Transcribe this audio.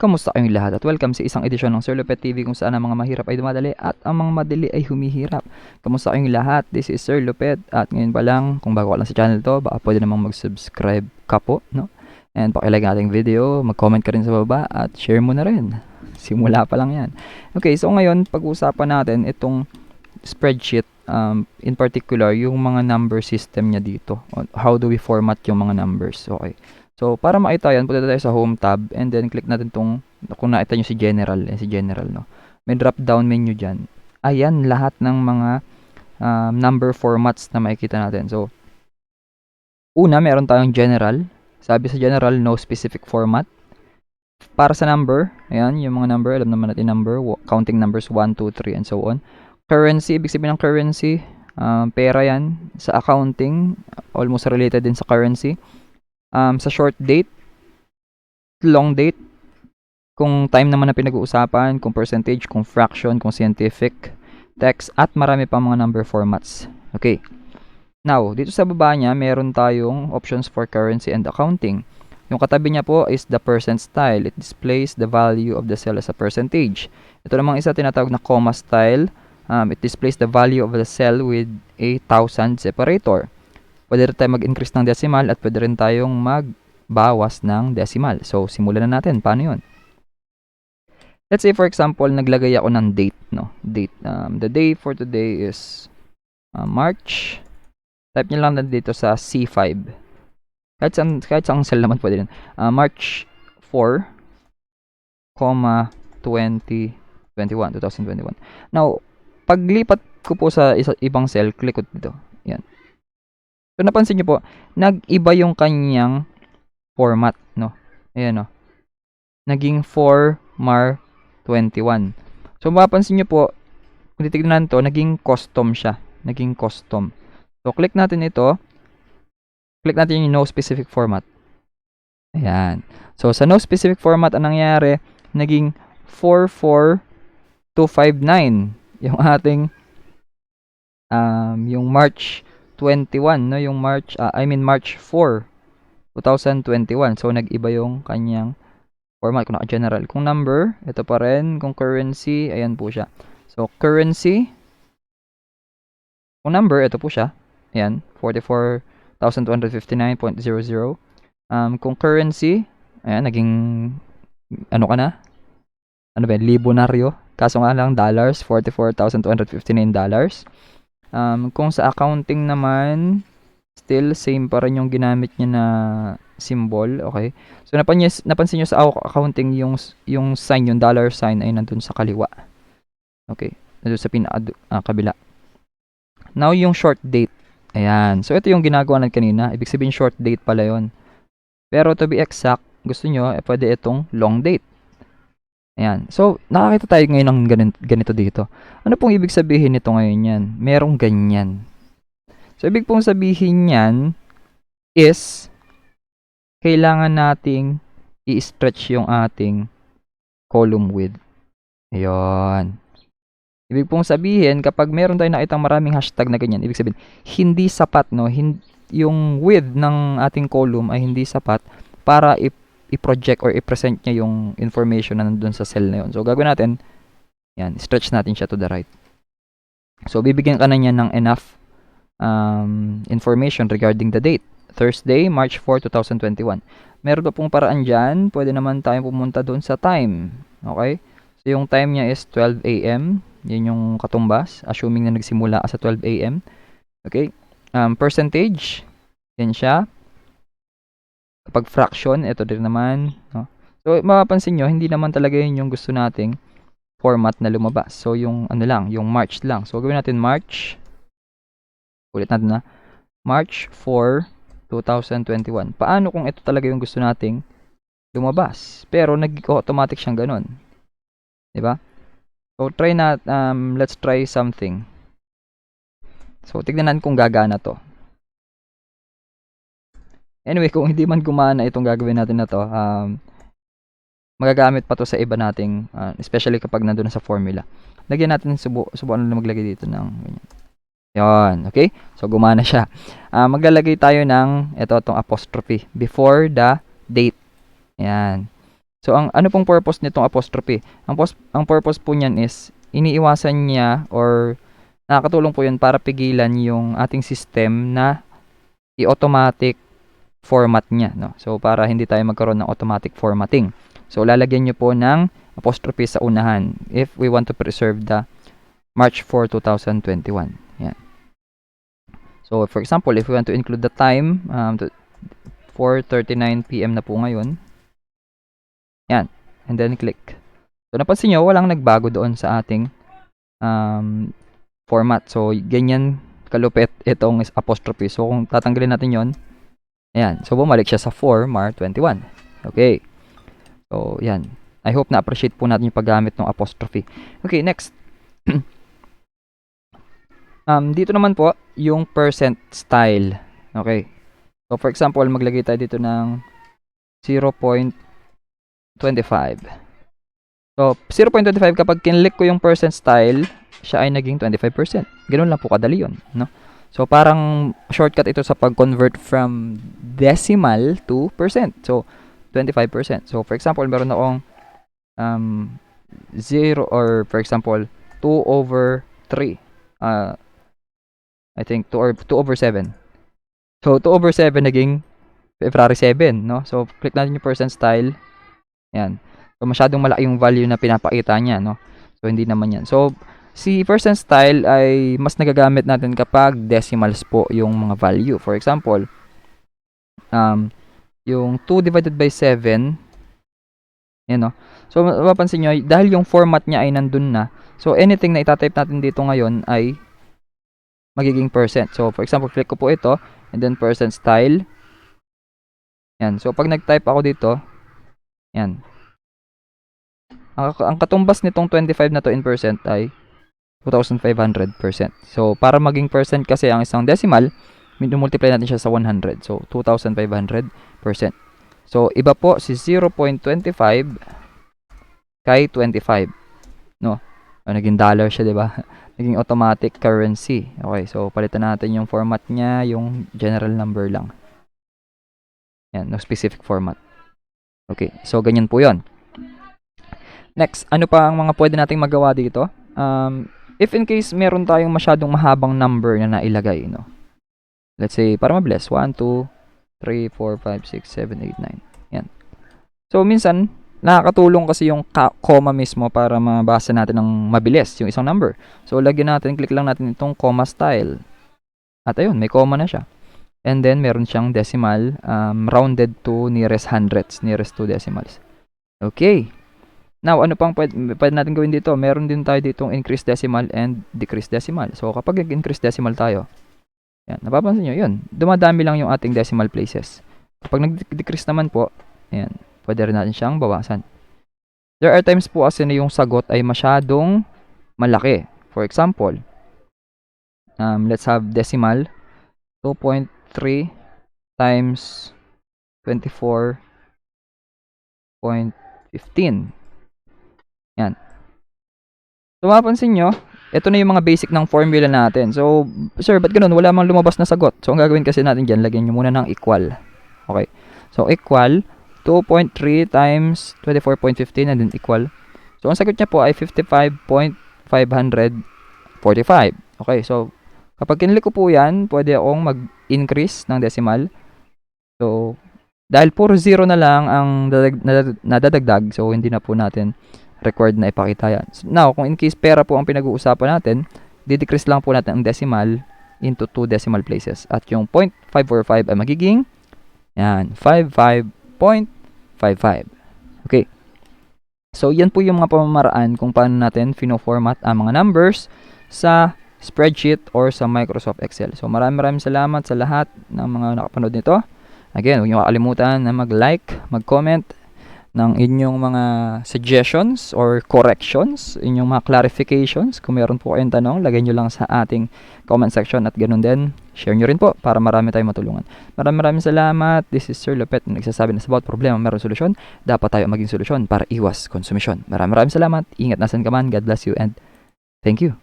Kamusta kayong lahat at welcome sa isang edisyon ng Lupheht TV kung saan ang mga mahirap ay dumadali at ang mga madali ay humihirap. Kamusta kayong lahat? This is Sir Lupheht at ngayon pa lang, kung bago ka lang sa channel to, baka pwede namang mag-subscribe ka po, no? And pakilike ang ating video, mag-comment ka rin sa baba at share mo na rin. Simula pa lang yan. Okay, so ngayon, pag-uusapan natin itong spreadsheet, in particular, yung mga number system niya dito. How do we format yung mga numbers? Okay. So, para makita yan, punta tayo sa Home tab and then click natin tong, kung nakita nyo si General, no? May drop down menu dyan. Ayan, lahat ng mga number formats na makikita natin. So, una, meron tayong General. Sabi sa General, no specific format. Para sa number, ayan, yung mga number, alam naman natin number, counting numbers 1, 2, 3, and so on. Currency, ibig sabihin ng currency, pera yan. Sa accounting, almost related din sa currency. Sa short date, long date, kung time naman na pinag-uusapan, kung percentage, kung fraction, kung scientific, text, at marami pang mga number formats. Okay. Now, dito sa baba niya, meron tayong options for currency and accounting. Yung katabi niya po is the percent style. It displays the value of the cell as a percentage. Ito namang isa tinatawag na comma style. It displays the value of the cell with a 1000 separator. Pwede rin tayo mag-increase ng decimal at pwede rin tayong magbawas ng decimal. So, simulan na natin. Paano yun? Let's say, for example, naglagay ako ng date. No? Date. The day for today is March. Type nyo lang na dito sa C5. Kahit saan cell naman pwede rin. March 4, 2021. Now, paglipat ko po sa ibang cell, click ko dito. Yan. So, napansin nyo po, nag-iba yung kanyang format, no? Ayan, no? Naging 4mar21. So, mapapansin nyo po, kung titignan to, naging custom siya. Naging custom. So, click natin ito. Click natin yung no specific format. Ayan. So, sa no specific format, ang nangyari, naging 44259. Yung ating, yung March 21, no? Yung March 4, 2021. So, nag-iba yung kanyang format. Kung naka-general. Kung number, ito pa rin. Kung currency, ayan po siya. So, currency. Kung number, ito po siya. Ayan, 44,259.00. Kung currency, ayan, naging, ano ka na? Ano ba, libonaryo. Kaso nga lang, dollars, $44,259. Kung sa accounting naman, still same pa rin yung ginamit niya na symbol, okay? So napansin niyo sa accounting yung sign, yung dollar sign ay nandun sa kaliwa. Okay, nandun sa kabila. Now yung short date. Ayan. So ito yung ginagawa natin kanina, ibig sabihin short date pala yon. Pero to be exact, gusto niyo pwede itong long date. Ayan. So, nakakita tayo ngayon ng ganito dito. Ano pong ibig sabihin nito ngayon yan? Merong ganyan. So, ibig pong sabihin yan is kailangan nating i-stretch yung ating column width. Ayan. Ibig pong sabihin, kapag meron tayong nakitang maraming hashtag na ganyan, ibig sabihin, hindi sapat, no? Yung width ng ating column ay hindi sapat para i-project or i-present niya yung information na nandun sa cell na yun. So, gagawin natin, yan, stretch natin siya to the right. So, bibigyan ka na niya ng enough information regarding the date. Thursday, March 4, 2021. Meron pa pong paraan dyan. Pwede naman tayong pumunta doon sa time. Okay? So, yung time niya is 12 a.m. Yun yung katumbas. Assuming na nagsimula sa 12 a.m. Okay? Percentage. Yan siya. Kapag fraction, ito din naman. No? So, mapapansin nyo, hindi naman talaga yun yung gusto nating format na lumabas. So, yung ano lang, yung March lang. So, gawin natin March. Ulit natin na. March 4, 2021. Paano kung ito talaga yung gusto nating lumabas? Pero, nag-automatic siyang ganun. Diba? So, let's try something. So, tignan natin kung gagana to. Anyway, kung hindi man gumana itong gagawin natin na to, magagamit pa to sa iba nating, especially kapag nandun na sa formula. Lagyan natin, subukan na maglagay dito ng ganyan. Yan, okay? So, gumana siya. Maglalagay tayo ng, itong apostrophe, before the date. Yan. So, ang ano pong purpose nitong apostrophe? Ang purpose po niyan is, iniiwasan niya or nakakatulong po yun para pigilan yung ating system na i-automatic format niya. No? So, para hindi tayo magkaroon ng automatic formatting. So, lalagyan nyo po ng apostrophe sa unahan if we want to preserve the March 4, 2021. Yan. So, for example, if we want to include the time, 4:39 PM na po ngayon. Yan. And then click. So, napansin nyo, walang nagbago doon sa ating format. So, ganyan kalupit itong apostrophe. So, kung tatanggalin natin yon, ayan. So, bumalik siya sa 4 Mar 21. Okay. So, yan. I hope na-appreciate po natin yung paggamit ng apostrophe. Okay, next. Dito naman po, yung percent style. Okay. So, for example, maglagay tayo dito ng 0.25. So, 0.25 kapag kinlik ko yung percent style, siya ay naging 25%. Ganun lang po kadali yun, no? So, parang shortcut ito sa pag-convert from decimal to percent. So, 25%. So, for example, meron akong 0 or for example, 2/3. I think 2/7. So, 2/7 naging February 7, no? So, click natin yung percent style. Yan. So, masyadong malaki yung value na pinapakita niya, no? So, hindi naman yan. So, si percent style ay mas nagagamit natin kapag decimals po yung mga value. For example, yung 2 divided by 7, yan, no? So, mapapansin nyo, dahil yung format niya ay nandun na, so, anything na itatype natin dito ngayon ay magiging percent. So, for example, click ko po ito, and then percent style. Yan. So, pag nag-type ako dito, yan. Ang katumbas nitong 25 na to in percent ay 2,500%. So, para maging percent kasi ang isang decimal, multiply natin siya sa 100. So, 2,500%. So, iba po si 0.25 kay 25. No? O, naging dollar siya, di ba? Naging automatic currency. Okay, so palitan natin yung format niya, yung general number lang. Yan, no specific format. Okay, so ganyan po yon. Next, ano pa ang mga pwede nating magawa dito? If in case meron tayong masyadong mahabang number na nailagay, no? Let's say, para mabilis, 1, 2, 3, 4, 5, 6, 7, 8, 9. Yan. So, minsan, nakakatulong kasi yung comma mismo para mabasa natin ng mabilis yung isang number. So, lagyan natin, click lang natin itong comma style. At ayun, may comma na siya. And then, meron siyang decimal, rounded to nearest hundreds, nearest to decimals. Okay. Now, ano pang pwede natin gawin dito? Meron din tayo ditong increase decimal and decrease decimal. So, kapag nag-increase decimal tayo, yan, napapansin nyo, yun, dumadami lang yung ating decimal places. Kapag nag-decrease naman po, yan, pwede rin natin siyang bawasan. There are times po kasi na yung sagot ay masyadong malaki. For example, let's have decimal 2.3 times 24.15. Yan. So, mapapansin nyo, ito na yung mga basic ng formula natin. So, sir, ba't ganun? Wala mang lumabas na sagot. So, ang gagawin kasi natin dyan, lagyan nyo muna ng equal. Okay. So, equal 2.3 times 24.15 and then equal. So, ang sagot niya po ay 55.545. Okay. So, kapag kinlik ko po yan, pwede akong mag-increase ng decimal. So, dahil puro 0 na lang ang nadadagdag, so hindi na po natin required na ipakita yan. So, now, kung in case pera po ang pinag-uusapan natin, didecrease lang po natin ang decimal into 2 decimal places. At yung 0.545 ay magiging, yan, 55.55. Okay. So, yan po yung mga pamamaraan kung paano natin fino-format ang mga numbers sa spreadsheet or sa Microsoft Excel. So, maraming salamat sa lahat ng mga nakapanood nito. Again, huwag niyo kakalimutan na mag-like, mag-comment ng inyong mga suggestions or corrections, inyong mga clarifications. Kung meron po kayong tanong, lagay nyo lang sa ating comment section at ganun din, share nyo rin po para marami tayong matulungan. Maraming salamat. This is Sir Lupheht na nagsasabi na sa bawat problema meron solusyon. Dapat tayo maging solusyon para iwas konsumisyon. Maraming salamat. Ingat nasan ka man. God bless you and thank you.